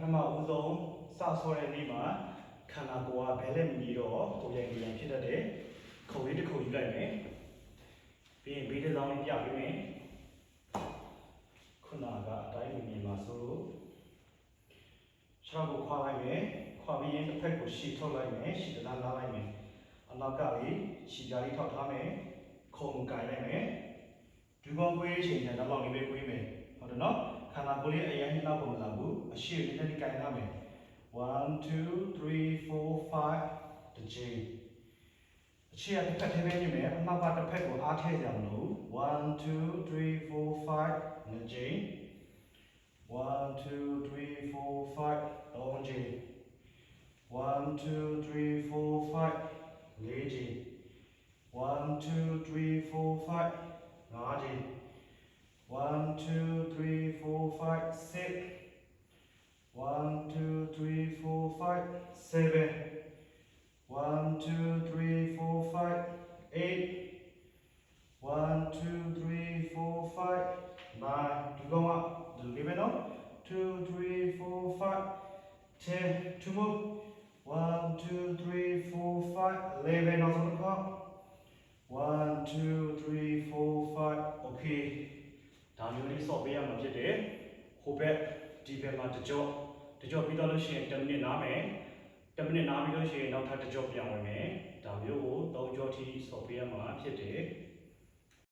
ထမဦးဆုံးစဆောတဲ့နေ့မှာခန္ဓာကိုယ်ကဘဲလက်မီတော့ကိုယ်ရိုင်ကိုယ်ရိုင်ဖြစ်တတ်တယ်ခုံလေးတစ်ခုယူလိုက်မယ်ပြီးရင်ဘေးတစ်စောင်းလေးပြပေးမယ်ခုနကအတိုင်းမြင်မှာဆိုခြေထောက်ကိုခွာလိုက်မယ်ခွာပြီးရင်တစ်ဖက်ကိုရှည်ထုတ်လိုက်မယ်ရှည်တလားလာလိုက်မယ်အနောက်ကလေးရှည်ကြားလေးထောက်ထားမယ်ခုံကိုကင်လိုက်မယ်ဒူးကောင်းကွေးချိန်တိုင်းတော့လေးပဲကွေးမယ်ဟုတ်တယ်နော်ခန္ဓာကိုယ်လေးအရင်နောက်ပုံမလာဘူးအရှိလေးနဲ့ကင်ထားမယ်1 2 3 4 5တစ်ချိန်အရှိတစ်ဖက်ထဲပဲနေမယ်အနောက်ကတစ်ဖက်ကိုအားထည့်ကြမလို့1 2 3 4 5နှစ်ချိန်1 2 3 4 5သုံးချိန်1 2 3 4 5လေးချိန်1 2 3 4 5ငါးချိန်1 2 3 4 5 6 1 2 3 4 5 7 1 2 3 4 5 8 1 2 3 4 5 9 ဒီကောင်ကဒီလိုပဲနော်2 3 4 5 10 two more 1 2 3 4 5 11နောက်ဆုံးတစ်ခါ1 2 3 4 5 okay ဒါမျိုးလေးစော့ပေးရမှာဖြစ်တယ်ဟိုဘက်ဒီဘက်မှာတကြော့ပြီးတော့လို့ရှိရင်10မိနစ်နားမယ်10မိနစ်နားပြီးလို့ရှိရင်နောက်ထပ်တကြော့ပြန်ဝင်မယ်ဒါမျိုးကို3ကြော့ထိစော့ပေးရမှာဖြစ်တယ်